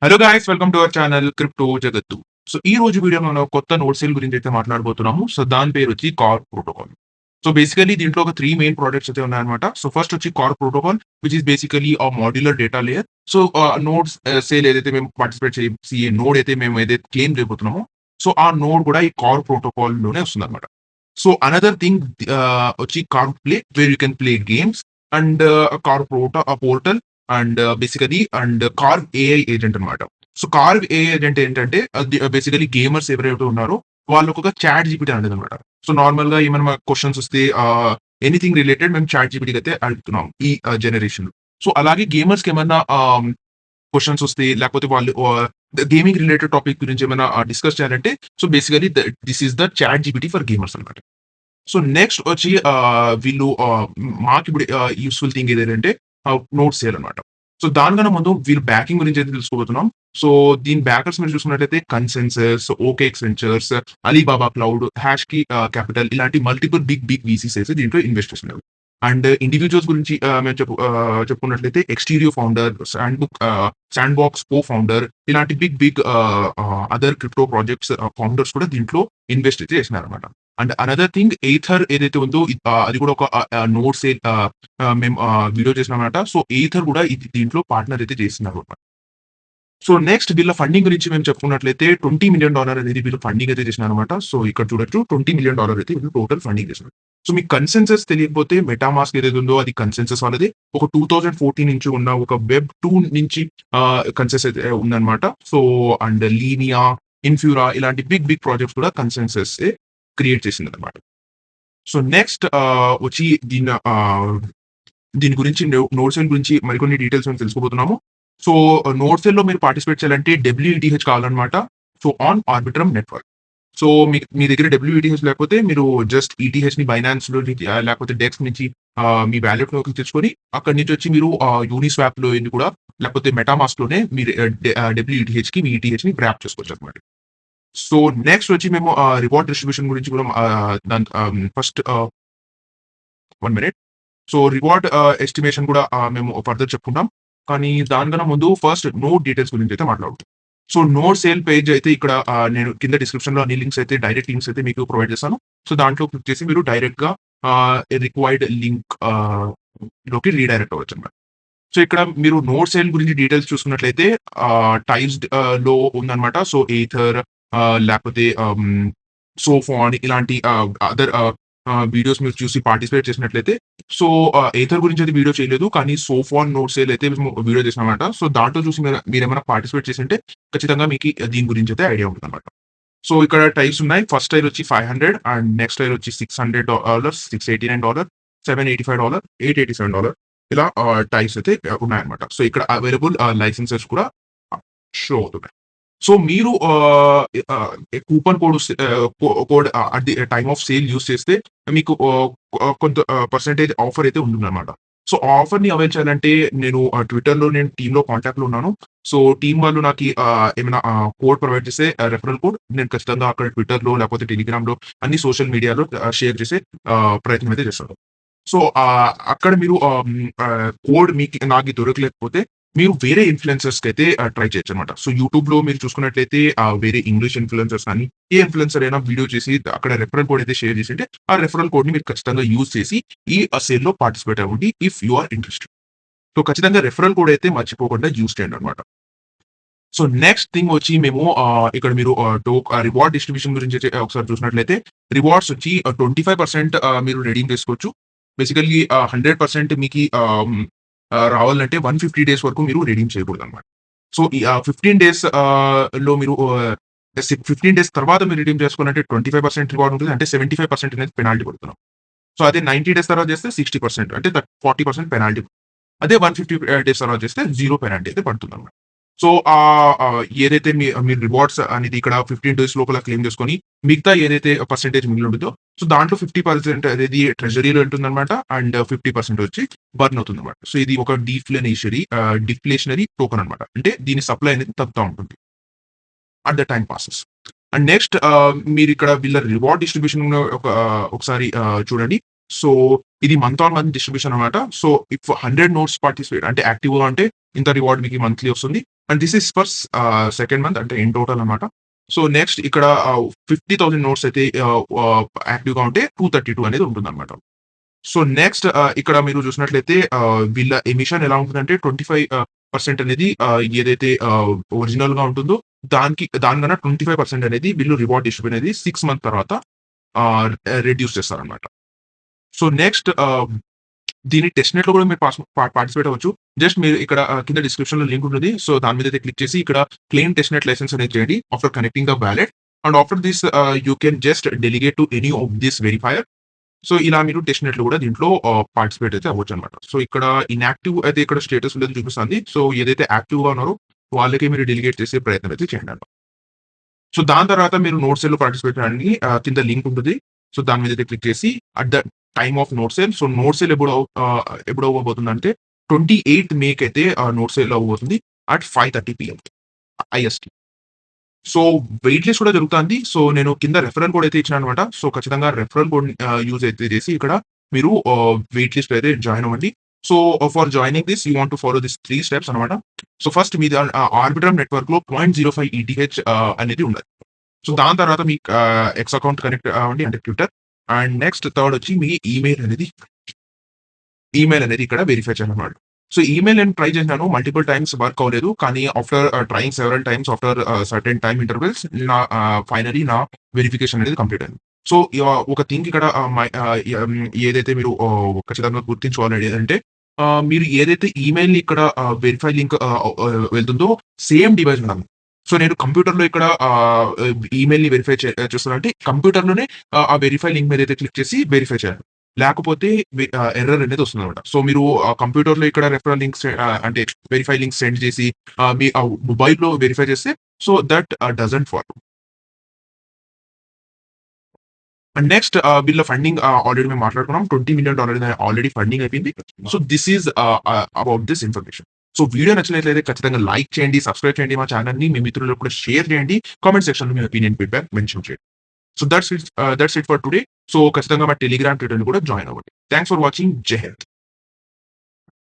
Hello guys, welcome to our channel crypto జగత్తు. So ఈ రోజు వీడియోలో మనం కొత్త నోట్ సేల్ గురించి అయితే మాట్లాడబోతున్నాము. సో దాని పేరు వచ్చి కార్ ప్రోటోకాల్. సో బేసికలీ దీంట్లో ఒక 3 మెయిన్ ప్రొడక్ట్స్ అయితే ఉన్నాయన్నమాట. సో ఫస్ట్ వచ్చి car protocol which is basically modular data layer. So nodes sale ఏదైతే మేము పార్టిసిపేట్ చేసి నోడ్ అయితే మేము ఏదైతే క్లెయిమ్ చేయబోతున్నామో సో ఆ నోడ్ కూడా ఈ కార్ ప్రోటోకాల్ లోనే వస్తుందన్నమాట. సో అనదర్ థింగ్ వచ్చి car play where you can play games and car portal and basically and car AI agent అనమాట. సో కార్ ఏఐ ఏజెంట్ ఏంటంటే అది బేసికలీ గేమర్స్ ఎవరైతే ఉన్నారో వాళ్ళకు ఒక చాట్ జీపీటీ అనేది అనమాట. సో నార్మల్ గా ఏమైనా క్వశ్చన్స్ వస్తే ఎనీథింగ్ రిలేటెడ్ మేము చాట్ జీపీటీకి అయితే అడుగుతున్నాం ఈ జనరేషన్. సో అలాగే గేమర్స్ కి ఏమన్నా క్వశ్చన్స్ వస్తే లేకపోతే వాళ్ళు గేమింగ్ రిలేటెడ్ టాపిక్ గురించి ఏమైనా డిస్కస్ చేయాలంటే so basically this is the ChatGPT for gamers అనమాట. సో నెక్స్ట్ వచ్చి వీళ్ళు మాకు ఇప్పుడు యూస్ఫుల్ థింగ్ ఏదంటే నోట్స్ చేయాలన్నమాట. సో దానికన్నా ముందు వీళ్ళు బ్యాకింగ్ గురించి అయితే తెలుసుకోబోతున్నాం. సో దీని బ్యాకర్స్ మీరు చూసుకున్నట్లయితే Consensys, OKX ventures, Alibaba cloud, HashKey capital ఇలాంటి మల్టిపుల్ బిగ్ వీసీస్ అయితే దీంట్లో ఇన్వెస్ట్ చేస్తున్నారు. అండ్ ఇండివిజువల్స్ గురించి మేము చెప్పుకున్నట్లయితే Xterio founder, Sandbox co founder ఇలాంటి big other crypto projects founders కూడా దీంట్లో ఇన్వెస్ట్ అయితే చేసినారనమాట. అండ్ అనదర్ థింగ్ ఎయిథర్ ఏదైతే ఉందో అది కూడా ఒక నోట్ సేల్ మేము వీడియో చేసినామన్నమాట. సో ఎయిథర్ కూడా ఇది దీంట్లో పార్ట్నర్ అయితే చేస్తున్నారు. సో నెక్స్ట్ వీళ్ళ ఫండింగ్ గురించి మేము చెప్పుకున్నట్లయితే $20 మిలియన్ అనేది వీళ్ళు ఫండింగ్ అయితే చేసినారనమాట. సో ఇక్కడ చూడొచ్చు $20 మిలియన్ అయితే వీళ్ళు టోటల్ ఫండింగ్ చేసినారు. సో మీకు కన్సెన్సస్ తెలియకపోతే మెటామాస్క్ ఏదైతే ఉందో అది కన్సెన్సస్ వాళ్ళది ఒక 2014 నుంచి ఉన్న ఒక వెబ్ 2 నుంచి కన్సెన్స్ అయితే ఉందన్నమాట. సో అండ్ లీనియా, ఇన్ఫ్యూరా ఇలాంటి బిగ్ ప్రాజెక్ట్స్ కూడా కన్సెన్సస్ క్రియేట్ చేసిందన్నమాట. సో నెక్స్ట్ వచ్చి దీని గురించి నోట్ సేల్ గురించి మరికొన్ని డీటెయిల్స్ మేము తెలుసుకోబోతున్నాము. సో నోట్ సేల్ లో మీరు పార్టిసిపేట్ చేయాలంటే డబ్ల్యూఈటీహెచ్ కావాలన్నమాట. So on Arbitrum network. So మీ దగ్గర డబ్ల్యూఈటీహెచ్ లేకపోతే మీరు జస్ట్ ఈటీహెచ్ ని బైనాన్స్ లో లేకపోతే డెక్స్ నుంచి మీ వ్యాలెట్ లోకి తెచ్చుకొని అక్కడి నుంచి వచ్చి మీరు యూనిస్వాప్ లో కూడా లేకపోతే మెటామాస్క్ లోనే మీరు డబ్ల్యూఈటీహెచ్ కి మీ ఈటీహెచ్ ని గ్రాప్ చేసుకోవచ్చు అనమాట. సో నెక్స్ట్ వచ్చి మేము రివార్డ్ డిస్ట్రిబ్యూషన్ గురించి కూడా first 1 minute. So reward estimation కూడా మేము ఫర్దర్ చెప్పుకుంటాం. కానీ దానికన్నా ముందు ఫస్ట్ నోడ్ డీటెయిల్స్ గురించి అయితే మాట్లాడుతాం. సో నోడ్ సేల్ పేజ్ అయితే ఇక్కడ నేను కింద డిస్క్రిప్షన్ లో అన్ని లింక్స్ అయితే డైరెక్ట్ లింక్స్ అయితే మీకు ప్రొవైడ్ చేస్తాను. సో దాంట్లో క్లిక్ చేసి మీరు డైరెక్ట్ గా రిక్వైర్డ్ లింక్ లోకి రీడైరెక్ట్ అవ్వచ్చు అనమాట. సో ఇక్కడ మీరు నోడ్ సేల్ గురించి డీటెయిల్స్ చూసుకున్నట్లయితే టైల్స్ లో ఉందన్నమాట. సో ఎయిథర్ లేకపోతే సోఫాన్ ఇలాంటి అదర్ వీడియోస్ మీరు చూసి పార్టిసిపేట్ చేసినట్లయితే సో ఎయిథర్ గురించి అయితే వీడియో చేయలేదు. కానీ సోఫాన్ నోట్ సేల్ అయితే మేము వీడియో చేసినామన్నమాట. సో దాంట్లో చూసి మీరేమైనా పార్టిసిపేట్ చేసి ఉంటే ఖచ్చితంగా మీకు దీని గురించి అయితే ఐడియా ఉంటుంది అనమాట. సో ఇక్కడ టైర్స్ ఉన్నాయి. ఫస్ట్ టైర్ వచ్చి 500 అండ్ నెక్స్ట్ టైర్ వచ్చి $600, $689, $785, $887 ఇలా టైర్స్ అయితే ఉన్నాయన్నమాట. సో ఇక్కడ అవైలబుల్ లైసెన్సెస్ కూడా షో అవుతున్నాయి. సో మీరు coupon code at the time of sale use చేస్తే మీకు కొంత పర్సెంటేజ్ ఆఫర్ అయితే ఉంటుందన్నమాట. సో ఆఫర్ ని అవైల్ చేయాలంటే నేను ట్విట్టర్‌లో నేను టీమ్‌లో కాంటాక్ట్‌లో ఉన్నాను. సో టీమ్ వాళ్ళు నాకు ఏమైనా కోడ్ ప్రొవైడ్ చేస్తే రెఫరల్ కోడ్ నేను ఖచ్చితంగా అక్కడ ట్విట్టర్‌లో లేకపోతే టెలిగ్రామ్‌లో అన్ని సోషల్ మీడియాలో షేర్ చేసే ప్రయత్నం అయితే చేస్తాను. సో అక్కడ మీరు కోడ్ నాకు దొరకలేకపోతే మీరు వేరే ఇన్‌ఫ్లుయెన్సర్స్‌కి అయితే ట్రై చేయొచ్చనమాట. సో యూట్యూబ్‌లో మీరు చూసుకున్నట్లయితే వేరే ఇంగ్లీష్ ఇన్‌ఫ్లుయెన్సర్స్ కానీ, ఏ ఇన్‌ఫ్లుయెన్సర్ అయినా వీడియో చేసి అక్కడ రెఫరల్ కోడ్ అయితే షేర్ చేసింటే, ఆ రెఫరల్ కోడ్‌ని మీరు ఖచ్చితంగా యూజ్ చేసి ఈ సేల్‌లో పార్టిసిపేట్ అవ్వండి if you are interested. So ఖచ్చితంగా రెఫరల్ కోడ్ అయితే మర్చిపోకుండా యూజ్ చేయండనమాట. సో నెక్స్ట్ థింగ్ వచ్చి మేము ఇక్కడ మీరు రివార్డ్ డిస్ట్రిబ్యూషన్ గురించి అయితే ఒకసారి చూసినట్లయితే రివార్డ్స్ వచ్చి 25% మీరు రెడీమ్ చేసుకోవచ్చు. బేసికల్లీ 100% మీకి రావాలంటే 150 డేస్ వరకు మీరు రెడీమ్ చేయకూడదనమాట. సో ఈ 15 డేస్ లో మీరు 15 డేస్ తర్వాత మీరు రిడీమ్ చేసుకోవాలంటే 25% రివార్డ్ ఉంటుంది. అంటే 75% అనేది పెనాల్టీ పడుతున్నాం. సో అదే 90 డేస్ తర్వాత చేస్తే 60% అంటే 40% పెనాల్టీ. అదే 150 డేస్ తర్వాత చేస్తే 0 పెనాల్టీ అయితే పడుతుందన్నమాట. సో ఏదైతే మీ రివార్డ్స్ అనేది ఇక్కడ 15 డేస్ లోపల క్లెయిమ్ చేసుకొని మిగతా ఏదైతే పర్సెంటేజ్ మిగిలి ఉంటుందో సో దాంట్లో 50% అనేది ట్రెజరీలో ఉంటుందన్నమాట. అండ్ 50% వచ్చి బర్న్ అవుతుందన్నమాట. సో ఇది ఒక డిఫ్లేషనరీ టోకెన్ అనమాట. అంటే దీని సప్లై అనేది తగ్గుతూ ఉంటుంది at the time passes. And next మీరు ఇక్కడ వీళ్ళ రివార్డ్ డిస్ట్రిబ్యూషన్ ఒకసారి చూడండి. సో ఇది మంత్ ఆన్ మంత్ డిస్ట్రిబ్యూషన్ అనమాట. సో ఇఫ్ 100 నోట్స్ పార్టిసిపేట్ అంటే యాక్టివ్‌గా ఉంటే ఇంత రివార్డ్ మీకు మంత్లీ వస్తుంది. And this is for second month అంటే ఇన్ టోటల్ అనమాట. సో నెక్స్ట్ ఇక్కడ 50,000 నోట్స్ అయితే యాక్టివ్‌గా ఉంటే 232 అనేది ఉంటుందన్నమాట. సో నెక్స్ట్ ఇక్కడ మీరు చూసినట్లయితే వీళ్ళ ఎమిషన్ ఎలా ఉంటుందంటే 25% అనేది ఏదైతే ఒరిజినల్‌గా ఉంటుందో దానికన్నా 25% అనేది వీళ్ళు రివార్డ్ డిస్ట్రిబ్యూట్ అనేది 6 మంత్ తర్వాత రెడ్యూస్ చేస్తారన్నమాట. సో నెక్స్ట్ దీని టెస్ట్ నెట్‌లో కూడా మీరు పార్టిసిపేట్ అవ్వచ్చు. జస్ట్ మీరు ఇక్కడ కింద డిస్క్రిప్షన్‌లో లింక్ ఉంటుంది. సో దాని మీద అయితే క్లిక్ చేసి ఇక్కడ క్లెయిమ్ టెస్ట్ నెట్ లైసెన్స్ అనేది చేయండి. After connecting the wallet and after this you can just delegate to any of this verifier. So ఇలా మీరు టెస్ట్ నెట్‌లో కూడా దీంట్లో పార్టిసిపేట్ అయితే అవ్వొచ్చనమాట. సో ఇక్కడ ఇన్‌యాక్టివ్ అయితే ఇక్కడ స్టేటస్ ఉండేది చూపిస్తుంది. సో ఏదైతే యాక్టివ్‌గా ఉన్నారో వాళ్ళకే మీరు డెలిగేట్ చేసే ప్రయత్నం అయితే చేయండి. సో దాని తర్వాత మీరు నోట్ సేల్‌లో పార్టిసిపేట్ చేయడానికి కింద లింక్ ఉంటుంది. సో దాని మీద అయితే క్లిక్ చేసి at the time of node sale. So node sale ఎప్పుడు అవ్వబోతుందంటే 28 మేకైతే నోట్ సేల్ అవ్వబోతుంది at 5:30 PM IST. So waitlist కూడా జరుగుతుంది. సో నేను కింద రెఫరల్ కోడ్ అయితే ఇచ్చాననమాట. సో ఖచ్చితంగా రెఫరల్ కోడ్ యూజ్ అయితే చేసి ఇక్కడ మీరు వెయిట్ లిస్ట్ అయితే జాయిన్ అవ్వండి. So for joining this you want to follow this 3 steps అనమాట. సో ఫస్ట్ మీది ఆర్బిట్రమ్ నెట్వర్క్‌లో 0.05 ఈటీహెచ్ అనేది ఉండాలి. సో దాని తర్వాత మీ ఎక్స్ అకౌంట్ కనెక్ట్ అవ్వండి అంటే ట్విట్టర్. అండ్ నెక్స్ట్ థర్డ్ వచ్చి మీ ఈమెయిల్ అనేది ఇక్కడ వెరిఫై చేయాలన్నమాట. సో ఈమెయిల్ నేను ట్రై చేశాను. మల్టిపుల్ టైమ్స్ వర్క్ అవ్వలేదు. కానీ after trying several times after certain time intervals finally నా వెరిఫికేషన్ అనేది కంప్లీట్ అయింది. సో ఒక థింగ్ ఇక్కడ ఏదైతే మీరు ఖచ్చితంగా గుర్తించుకోవాలి ఏంటంటే మీరు ఏదైతే ఈమెయిల్‌ని ఇక్కడ వెరిఫై లింక్ వెళ్తుందో సేమ్ డివైస్ ఉండాలి. సో నేను కంప్యూటర్‌లో ఇక్కడ ఈమెయిల్‌ని వెరిఫై చేస్తున్నానంటే కంప్యూటర్‌లోనే ఆ వెరిఫై లింక్ మీద అయితే క్లిక్ చేసి వెరిఫై చేయాలి. లేకపోతే ఎర్రర్ అనేది వస్తుందన్నమాట. సో మీరు కంప్యూటర్‌లో ఇక్కడ రెఫరల్ లింక్స్ అంటే వెరిఫై లింక్ సెండ్ చేసి మీ మొబైల్‌లో వెరిఫై చేస్తే so that doesn't follow. And next వీళ్ళ ఫండింగ్ ఆల్రెడీ మేము మాట్లాడుకున్నాం. $20 మిలియన్ ఆల్రెడీ ఫండింగ్ అయిపోయింది. So this is about this information. So video నచ్చినట్లయితే ఖచ్చితంగా లైక్ చేయండి, సబ్స్క్రైబ్ చేయండి మా ఛానెల్‌ని. మీ మిత్రులకు కూడా షేర్ చేయండి. కామెంట్ సెక్షన్‌లో మీ ఒపీనియన్, ఫీడ్‌బ్యాక్ మెన్షన్ చేయండి. So that's it for today. So ఖచ్చితంగా మా టెలిగ్రామ్ ట్విట్టర్‌ని కూడా జాయిన్ అవ్వండి. Thanks for watching. జై హింద్.